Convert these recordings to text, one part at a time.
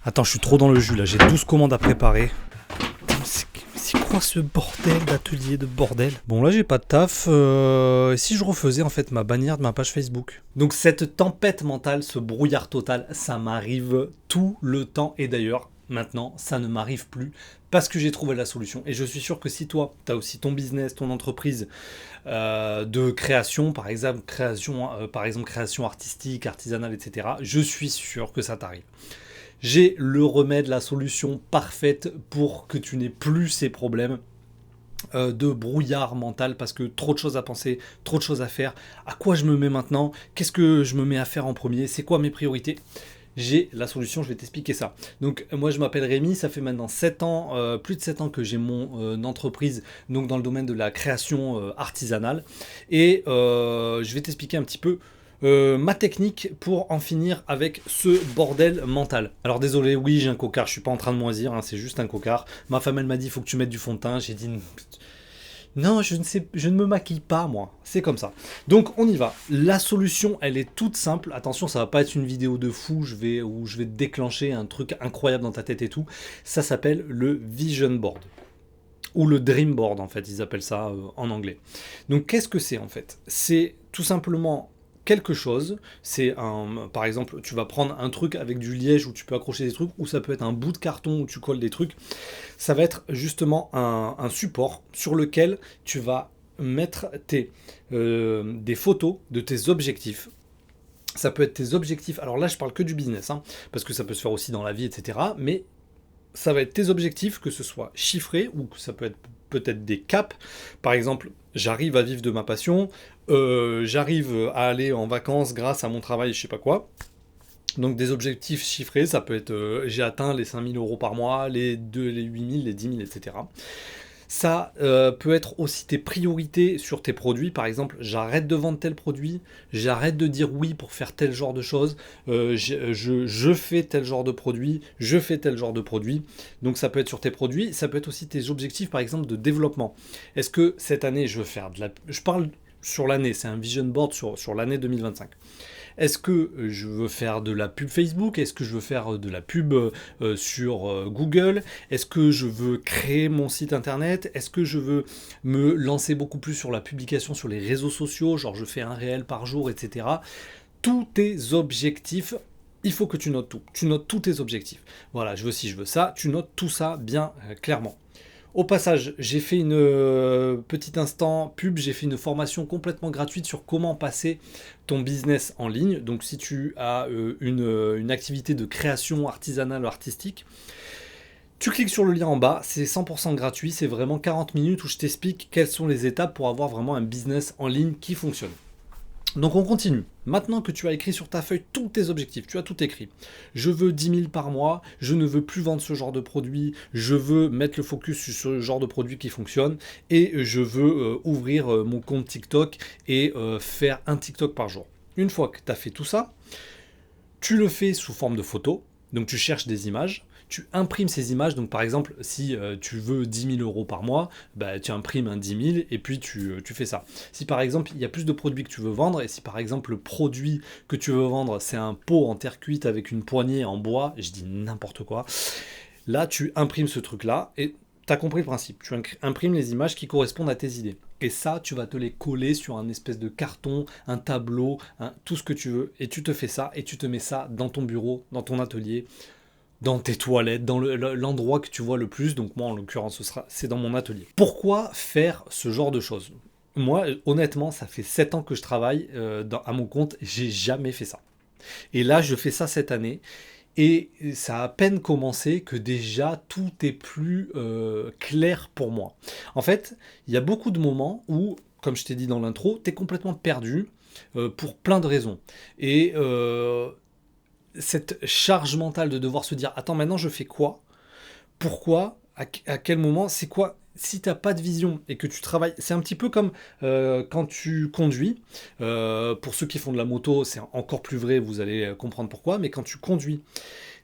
Attends, je suis trop dans le jus là, j'ai 12 commandes à préparer. C'est quoi ce bordel d'atelier de bordel? Bon là j'ai pas de taf, si je refaisais en fait ma bannière de ma page Facebook. Donc cette tempête mentale, ce brouillard total, ça m'arrive tout le temps et d'ailleurs maintenant ça ne m'arrive plus parce que j'ai trouvé la solution. Et je suis sûr que si toi, tu as aussi ton business, ton entreprise de création, par exemple création artistique, artisanale, etc., je suis sûr que ça t'arrive. J'ai le remède, la solution parfaite pour que tu n'aies plus ces problèmes de brouillard mental parce que trop de choses à penser, trop de choses à faire. À quoi je me mets maintenant? Qu'est-ce que je me mets à faire en premier? C'est quoi mes priorités? J'ai la solution, je vais t'expliquer ça. Donc moi je m'appelle Rémi, ça fait maintenant 7 ans, plus de 7 ans que j'ai mon entreprise donc dans le domaine de la création artisanale et je vais t'expliquer un petit peu ma technique pour en finir avec ce bordel mental. Alors désolé, oui j'ai un cocard, je suis pas en train de moisir, hein, c'est juste un cocard. Ma femme elle m'a dit il faut que tu mettes du fond de teint, j'ai dit non, je ne me maquille pas moi, c'est comme ça. Donc on y va. La solution, elle est toute simple. Attention, ça va pas être une vidéo de fou, où je vais déclencher un truc incroyable dans ta tête et tout. Ça s'appelle le vision board ou le dream board en fait, ils appellent ça en anglais. Donc qu'est-ce que c'est en fait? C'est tout simplement quelque chose, par exemple, tu vas prendre un truc avec du liège où tu peux accrocher des trucs, ou ça peut être un bout de carton où tu colles des trucs. Ça va être justement un support sur lequel tu vas mettre des photos de tes objectifs. Ça peut être tes objectifs, alors là je parle que du business, hein, parce que ça peut se faire aussi dans la vie, etc. Mais ça va être tes objectifs, que ce soit chiffré ou que ça peut être peut-être des caps. Par exemple, j'arrive à vivre de ma passion, j'arrive à aller en vacances grâce à mon travail, je sais pas quoi. Donc des objectifs chiffrés, ça peut être j'ai atteint les 5 000 euros par mois, les 2, les 8 000, les 10 000, etc. Ça peut être aussi tes priorités sur tes produits. Par exemple, j'arrête de vendre tel produit, j'arrête de dire oui pour faire tel genre de choses, je fais tel genre de produit, je fais tel genre de produit. Donc ça peut être sur tes produits, ça peut être aussi tes objectifs par exemple de développement. Est-ce que cette année je veux faire de la... Je parle sur l'année, c'est un vision board sur l'année 2025. Est-ce que je veux faire de la pub Facebook? Est-ce que je veux faire de la pub sur Google? Est-ce que je veux créer mon site internet? Est-ce que je veux me lancer beaucoup plus sur la publication sur les réseaux sociaux? Genre je fais un réel par jour, etc. Tous tes objectifs, il faut que tu notes tout. Tu notes tous tes objectifs. Voilà, je veux ci, je veux ça. Tu notes tout ça bien clairement. Au passage, j'ai fait une petite instant pub, j'ai fait une formation complètement gratuite sur comment passer ton business en ligne. Donc si tu as une activité de création artisanale ou artistique, tu cliques sur le lien en bas, c'est 100% gratuit, c'est vraiment 40 minutes où je t'explique quelles sont les étapes pour avoir vraiment un business en ligne qui fonctionne. Donc on continue. Maintenant que tu as écrit sur ta feuille tous tes objectifs, tu as tout écrit. Je veux 10 000 par mois, je ne veux plus vendre ce genre de produit, je veux mettre le focus sur ce genre de produit qui fonctionne et je veux ouvrir mon compte TikTok et faire un TikTok par jour. Une fois que tu as fait tout ça, tu le fais sous forme de photo, donc tu cherches des images, tu imprimes ces images, donc par exemple si tu veux 10 000 euros par mois, bah, tu imprimes un 10 000 et puis tu fais ça. Si par exemple il y a plus de produits que tu veux vendre et si par exemple le produit que tu veux vendre c'est un pot en terre cuite avec une poignée en bois, je dis n'importe quoi, là tu imprimes ce truc là et tu as compris le principe, tu imprimes les images qui correspondent à tes idées. Et ça, tu vas te les coller sur un espèce de carton, un tableau, tout ce que tu veux. Et tu te fais ça et tu te mets ça dans ton bureau, dans ton atelier, dans tes toilettes, dans l'endroit que tu vois le plus. Donc moi, en l'occurrence, c'est dans mon atelier. Pourquoi faire ce genre de choses? Moi, honnêtement, ça fait 7 ans que je travaille à mon compte. J'ai jamais fait ça. Et là, je fais ça cette année. Et ça a à peine commencé que déjà tout est plus clair pour moi. En fait, il y a beaucoup de moments où, comme je t'ai dit dans l'intro, tu es complètement perdu pour plein de raisons. Et cette charge mentale de devoir se dire, attends, maintenant je fais quoi? Pourquoi? À quel moment? C'est quoi? Si tu n'as pas de vision et que tu travailles, c'est un petit peu comme quand tu conduis. Pour ceux qui font de la moto, c'est encore plus vrai, vous allez comprendre pourquoi. Mais quand tu conduis,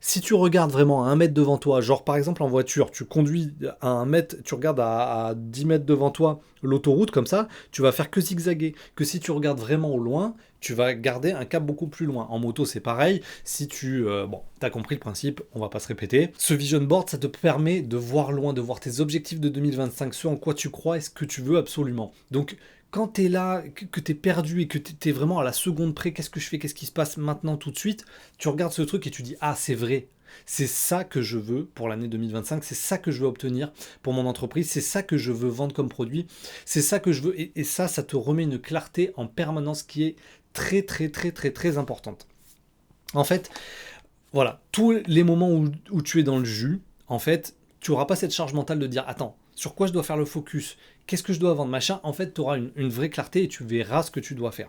Si tu regardes vraiment à 1 mètre devant toi, genre par exemple en voiture, tu conduis à 1 mètre, tu regardes à 10 mètres devant toi l'autoroute comme ça, tu vas faire que zigzaguer. Que si tu regardes vraiment au loin, tu vas garder un cap beaucoup plus loin. En moto, c'est pareil. Si tu... bon, t'as compris le principe, on va pas se répéter. Ce vision board, ça te permet de voir loin, de voir tes objectifs de 2025, ce en quoi tu crois et ce que tu veux absolument. Donc, quand tu es là, que tu es perdu et que tu es vraiment à la seconde près, qu'est-ce que je fais, qu'est-ce qui se passe maintenant tout de suite, tu regardes ce truc et tu dis, ah c'est vrai, c'est ça que je veux pour l'année 2025, c'est ça que je veux obtenir pour mon entreprise, c'est ça que je veux vendre comme produit, c'est ça que je veux, et ça te remet une clarté en permanence qui est très très très très très importante. En fait, voilà, tous les moments où tu es dans le jus, en fait, tu n'auras pas cette charge mentale de dire, attends, sur quoi je dois faire le focus, qu'est-ce que je dois vendre, machin. En fait, tu auras une vraie clarté et tu verras ce que tu dois faire.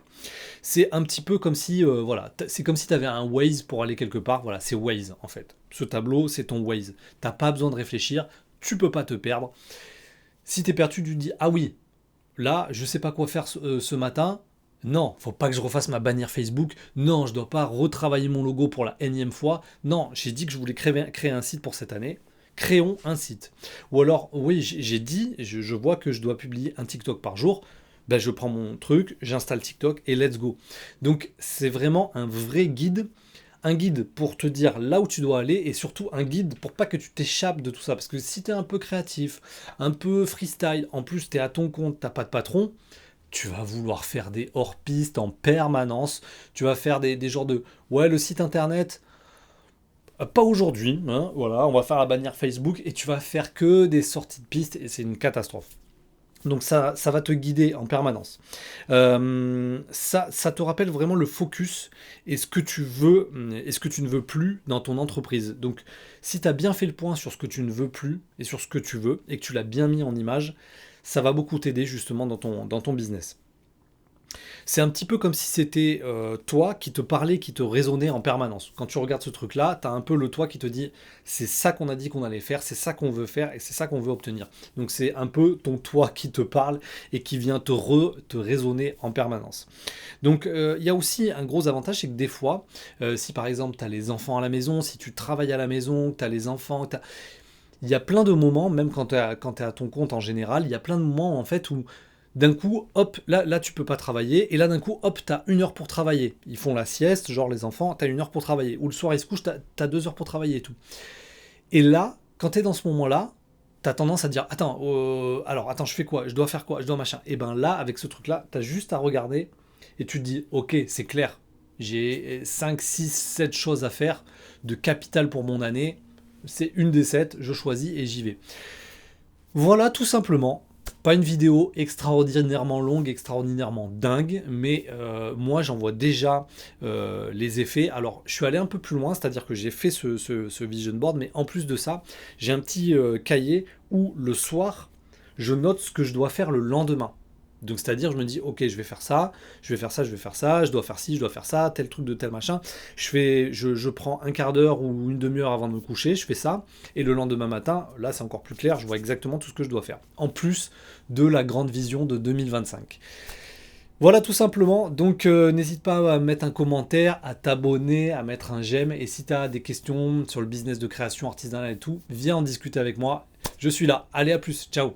C'est un petit peu comme si, voilà, c'est comme si tu avais un Waze pour aller quelque part. Voilà, c'est Waze en fait. Ce tableau, c'est ton Waze. T'as pas besoin de réfléchir, tu peux pas te perdre. Si tu es perdu, tu te dis, ah oui, là, je sais pas quoi faire ce matin. Non, faut pas que je refasse ma bannière Facebook. Non, je dois pas retravailler mon logo pour la énième fois. Non, j'ai dit que je voulais créer un site pour cette année. Créons un site. Ou alors, oui, j'ai dit, je vois que je dois publier un TikTok par jour. Ben, je prends mon truc, j'installe TikTok et let's go. Donc, c'est vraiment un vrai guide. Un guide pour te dire là où tu dois aller et surtout un guide pour pas que tu t'échappes de tout ça. Parce que si tu es un peu créatif, un peu freestyle, en plus tu es à ton compte, t'as pas de patron, tu vas vouloir faire des hors-pistes en permanence. Tu vas faire des genres de ouais, le site internet, pas aujourd'hui, hein, voilà, on va faire la bannière Facebook et tu vas faire que des sorties de pistes et c'est une catastrophe. Donc ça va te guider en permanence. Ça te rappelle vraiment le focus et ce que tu veux et ce que tu ne veux plus dans ton entreprise. Donc si tu as bien fait le point sur ce que tu ne veux plus et sur ce que tu veux et que tu l'as bien mis en image, ça va beaucoup t'aider justement dans ton business. C'est un petit peu comme si c'était toi qui te parlais, qui te raisonnait en permanence. Quand tu regardes ce truc-là, tu as un peu le toi qui te dit c'est ça qu'on a dit qu'on allait faire, c'est ça qu'on veut faire et c'est ça qu'on veut obtenir. Donc c'est un peu ton toi qui te parle et qui vient te raisonner en permanence. Donc il y a aussi un gros avantage, c'est que des fois, si par exemple tu as les enfants à la maison, si tu travailles à la maison, que tu as les enfants, il y a plein de moments, même quand tu es à ton compte en général, il y a plein de moments en fait où d'un coup, hop, là tu peux pas travailler, et là d'un coup, hop, t'as 1 heure pour travailler. Ils font la sieste, genre les enfants, t'as 1 heure pour travailler. Ou le soir ils se couchent, t'as 2 heures pour travailler et tout. Et là, quand t'es dans ce moment-là, t'as tendance à dire, attends, alors attends, je fais quoi? Je dois faire quoi? Je dois machin. Et ben là, avec ce truc-là, t'as juste à regarder, et tu te dis, ok, c'est clair, j'ai 5, 6, 7 choses à faire de capital pour mon année. C'est une des 7, je choisis et j'y vais. Voilà, tout simplement. Pas une vidéo extraordinairement longue, extraordinairement dingue, mais moi j'en vois déjà les effets. Alors je suis allé un peu plus loin, c'est-à-dire que j'ai fait ce vision board, mais en plus de ça, j'ai un petit cahier où le soir, je note ce que je dois faire le lendemain. Donc c'est-à-dire je me dis ok je vais faire ça, je vais faire ça, je vais faire ça, je dois faire ci, je dois faire ça, tel truc de tel machin. Je prends un quart d'heure ou une demi-heure avant de me coucher, je fais ça, et le lendemain matin, là c'est encore plus clair, je vois exactement tout ce que je dois faire. En plus de la grande vision de 2025. Voilà tout simplement, donc n'hésite pas à mettre un commentaire, à t'abonner, à mettre un j'aime, et si tu as des questions sur le business de création artisanale et tout, viens en discuter avec moi, je suis là. Allez à plus, ciao.